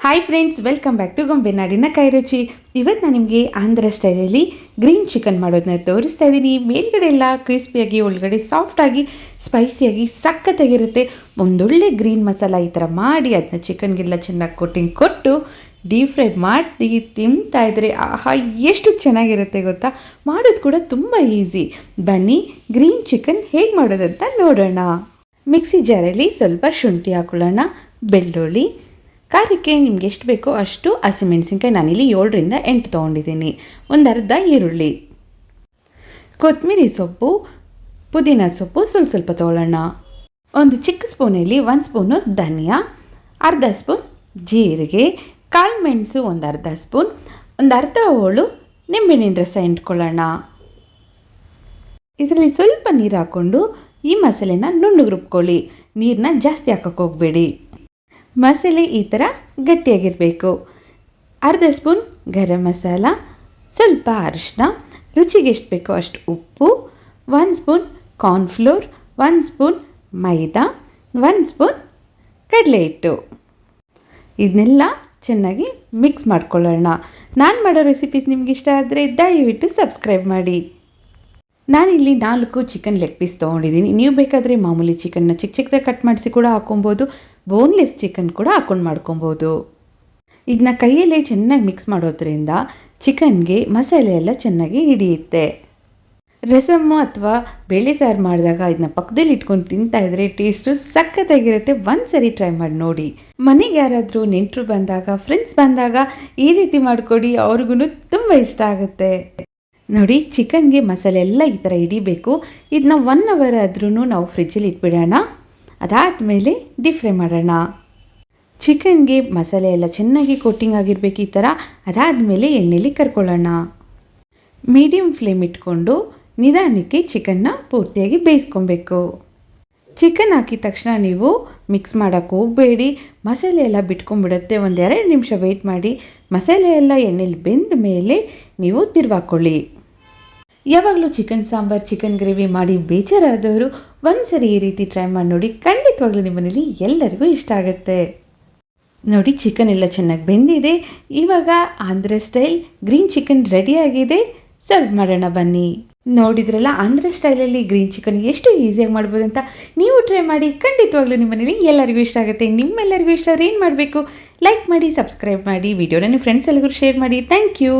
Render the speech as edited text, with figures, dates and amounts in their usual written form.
Hi friends, welcome back to ಗೊಂಬೆನಾಡಿನ ಕೈರುಚಿ. ಇವತ್ತು ನಾನು ನಿಮಗೆ ಆಂಧ್ರ ಸ್ಟೈಲಲ್ಲಿ ಗ್ರೀನ್ ಚಿಕನ್ ಮಾಡೋದನ್ನ ತೋರಿಸ್ತಾ ಇದ್ದೀನಿ. ಮೇಲ್ಗಡೆ ಎಲ್ಲ ಕ್ರಿಸ್ಪಿಯಾಗಿ, ಒಳಗಡೆ ಸಾಫ್ಟಾಗಿ, ಸ್ಪೈಸಿಯಾಗಿ ಸಖತ್ತಾಗಿರುತ್ತೆ. ಒಂದೊಳ್ಳೆ ಗ್ರೀನ್ ಮಸಾಲ ಈ ಥರ ಮಾಡಿ ಅದನ್ನ ಚಿಕನ್ಗೆಲ್ಲ ಚೆನ್ನಾಗಿ ಕೋಟಿಂಗ್ ಕೊಟ್ಟು ಡೀಪ್ ಫ್ರೈ ಮಾಡಿ ತಿಂತಾ ಇದ್ದರೆ ಆಹಾ ಎಷ್ಟು ಚೆನ್ನಾಗಿರುತ್ತೆ ಗೊತ್ತಾ. ಮಾಡೋದು ಕೂಡ ತುಂಬ ಈಸಿ. ಬನ್ನಿ ಗ್ರೀನ್ ಚಿಕನ್ ಹೇಗೆ ಮಾಡೋದಂತ ನೋಡೋಣ. ಮಿಕ್ಸಿ ಜಾರಲ್ಲಿ ಸ್ವಲ್ಪ ಶುಂಠಿ ಹಾಕೊಳ್ಳೋಣ, ಬೆಳ್ಳುಳ್ಳಿ, ಖಾರಕ್ಕೆ ನಿಮ್ಗೆ ಎಷ್ಟು ಬೇಕೋ ಅಷ್ಟು ಹಸಿಮೆಣಸಿನ್ಕಾಯಿ, ನಾನಿಲ್ಲಿ 7ರಿಂದ 8 ತೊಗೊಂಡಿದ್ದೀನಿ, ಒಂದು ಅರ್ಧ ಈರುಳ್ಳಿ, ಕೊತ್ತಂಬರಿ ಸೊಪ್ಪು, ಪುದೀನ ಸೊಪ್ಪು ಸ್ವಲ್ಪ ತೊಗೊಳ್ಳೋಣ. ಒಂದು ಚಿಕ್ಕ ಸ್ಪೂನಲ್ಲಿ 1 ಸ್ಪೂನು ಧನಿಯಾ, ಅರ್ಧ ಸ್ಪೂನ್ ಜೀರಿಗೆ, ಕಾಳು ಮೆಣಸು ಒಂದು ಅರ್ಧ ಸ್ಪೂನ್, ಒಂದು ಅರ್ಧ ಹೋಳು ನಿಂಬೆಹಣ್ಣಿನ ರಸ ಇಟ್ಕೊಳ್ಳೋಣ. ಇದರಲ್ಲಿ ಸ್ವಲ್ಪ ನೀರು ಹಾಕ್ಕೊಂಡು ಈ ಮಸಾಲೆನ ನುಣ್ಣಗೆ ರುಬ್ಕೊಳ್ಳಿ. ನೀರನ್ನ ಜಾಸ್ತಿ ಹಾಕೋಕ್ಕೆ ಹೋಗಬೇಡಿ. ಮಸಾಲೆ ಈ ಥರ ಗಟ್ಟಿಯಾಗಿರಬೇಕು. ಅರ್ಧ ಸ್ಪೂನ್ ಗರಂ ಮಸಾಲ, ಸ್ವಲ್ಪ ಅರಿಶಿನ, ರುಚಿಗೆ ಎಷ್ಟು ಬೇಕೋ ಅಷ್ಟು ಉಪ್ಪು, 1 ಸ್ಪೂನ್ ಕಾರ್ನ್ಫ್ಲೋರ್, 1 ಸ್ಪೂನ್ ಮೈದಾ, 1 ಸ್ಪೂನ್ ಕಡಲೆ ಹಿಟ್ಟು. ಇದನ್ನೆಲ್ಲ ಚೆನ್ನಾಗಿ ಮಿಕ್ಸ್ ಮಾಡ್ಕೊಳ್ಳೋಣ. ನಾನು ಮಾಡೋ ರೆಸಿಪೀಸ್ ನಿಮ್ಗೆ ಇಷ್ಟ ಆದರೆ ದಯವಿಟ್ಟು ಸಬ್ಸ್ಕ್ರೈಬ್ ಮಾಡಿ. ನಾನಿಲ್ಲಿ 4 ಚಿಕನ್ ಲೆಗ್ ಪೀಸ್ ತೊಗೊಂಡಿದ್ದೀನಿ. ನೀವು ಬೇಕಾದರೆ ಮಾಮೂಲಿ ಚಿಕನ್ನ ಚಿಕ್ಕ ಚಿಕ್ಕದಾಗಿ ಕಟ್ ಮಾಡಿಸಿ ಕೂಡ ಹಾಕೊಬೋದು, ಬೋನ್ಲೆಸ್ ಚಿಕನ್ ಕೂಡ ಹಾಕೊಂಡು ಮಾಡ್ಕೊಬೋದು. ಇದನ್ನ ಕೈಯಲ್ಲೇ ಚೆನ್ನಾಗಿ ಮಿಕ್ಸ್ ಮಾಡೋದ್ರಿಂದ ಚಿಕನ್ಗೆ ಮಸಾಲೆ ಎಲ್ಲ ಚೆನ್ನಾಗಿ ಹಿಡಿಯುತ್ತೆ. ರಸಮ್ಮು ಅಥವಾ ಬೇಳೆ ಸಾರು ಮಾಡಿದಾಗ ಇದನ್ನ ಪಕ್ಕದಲ್ಲಿ ಇಟ್ಕೊಂಡು ತಿಂತಾ ಇದ್ರೆ ಟೇಸ್ಟು ಸಖತ್ತಾಗಿರುತ್ತೆ. ಒಂದ್ಸರಿ ಟ್ರೈ ಮಾಡಿ ನೋಡಿ. ಮನೆಗೆ ಯಾರಾದರೂ ನೆಂಟರು ಬಂದಾಗ, ಫ್ರೆಂಡ್ಸ್ ಬಂದಾಗ ಈ ರೀತಿ ಮಾಡಿಕೊಡಿ, ಅವ್ರಿಗೂ ತುಂಬ ಇಷ್ಟ ಆಗುತ್ತೆ. ನೋಡಿ, ಚಿಕನ್ಗೆ ಮಸಾಲೆ ಎಲ್ಲ ಈ ಥರ ಹಿಡಿಬೇಕು. ಇದನ್ನ 1 ಅವರ್ ಆದ್ರೂ ನಾವು ಫ್ರಿಜ್ಜಲ್ಲಿ ಇಟ್ಬಿಡೋಣ. ಅದಾದಮೇಲೆ ಡೀಪ್ ಫ್ರೈ ಮಾಡೋಣ. ಚಿಕನ್ಗೆ ಮಸಾಲೆ ಎಲ್ಲ ಚೆನ್ನಾಗಿ ಕೋಟಿಂಗ್ ಆಗಿರಬೇಕು ಈ ಥರ. ಅದಾದಮೇಲೆ ಎಣ್ಣೆಲಿ ಕರ್ಕೊಳ್ಳೋಣ. ಮೀಡಿಯಮ್ ಫ್ಲೇಮ್ ಇಟ್ಕೊಂಡು ನಿಧಾನಕ್ಕೆ ಚಿಕನ್ನ ಪೂರ್ತಿಯಾಗಿ ಬೇಯಿಸ್ಕೊಬೇಕು. ಚಿಕನ್ ಹಾಕಿದ ತಕ್ಷಣ ನೀವು ಮಿಕ್ಸ್ ಮಾಡೋಕ್ಕೆ ಹೋಗಬೇಡಿ, ಮಸಾಲೆ ಎಲ್ಲ ಬಿಟ್ಕೊಂಡ್ಬಿಡುತ್ತೆ. 1-2 ನಿಮಿಷ ವೆಯ್ಟ್ ಮಾಡಿ. ಮಸಾಲೆ ಎಲ್ಲ ಎಣ್ಣೆಲಿ ಬೆಂದ ಮೇಲೆ ನೀವು ತಿರ್ವಾಕೊಳ್ಳಿ. ಯಾವಾಗಲೂ ಚಿಕನ್ ಸಾಂಬಾರು, ಚಿಕನ್ ಗ್ರೇವಿ ಮಾಡಿ ಬೇಜಾರಾದವರು ಒಂದ್ಸರಿ ಈ ರೀತಿ ಟ್ರೈ ಮಾಡಿ ನೋಡಿ. ಖಂಡಿತವಾಗ್ಲೂ ನಿಮ್ಮ ಮನೇಲಿ ಎಲ್ಲರಿಗೂ ಇಷ್ಟ ಆಗುತ್ತೆ. ನೋಡಿ, ಚಿಕನ್ ಎಲ್ಲ ಚೆನ್ನಾಗಿ ಬೆಂದಿದೆ. ಇವಾಗ ಆಂಧ್ರ ಸ್ಟೈಲ್ ಗ್ರೀನ್ ಚಿಕನ್ ರೆಡಿಯಾಗಿದೆ. ಸರ್ವ್ ಮಾಡೋಣ ಬನ್ನಿ. ನೋಡಿದ್ರಲ್ಲ, ಆಂಧ್ರ ಸ್ಟೈಲಲ್ಲಿ ಗ್ರೀನ್ ಚಿಕನ್ ಎಷ್ಟು ಈಸಿಯಾಗಿ ಮಾಡ್ಬೋದು ಅಂತ. ನೀವು ಟ್ರೈ ಮಾಡಿ, ಖಂಡಿತವಾಗ್ಲೂ ನಿಮ್ಮ ಮನೇಲಿ ಎಲ್ಲರಿಗೂ ಇಷ್ಟ ಆಗುತ್ತೆ. ನಿಮ್ಮೆಲ್ಲರಿಗೂ ಇಷ್ಟ ಆದರೆ ಏನು ಮಾಡಬೇಕು? ಲೈಕ್ ಮಾಡಿ, ಸಬ್ಸ್ಕ್ರೈಬ್ ಮಾಡಿ, ವಿಡಿಯೋನ ನಿಮ್ಮ ಫ್ರೆಂಡ್ಸ್ ಎಲ್ಲರಿಗೂ ಶೇರ್ ಮಾಡಿ. Thank you.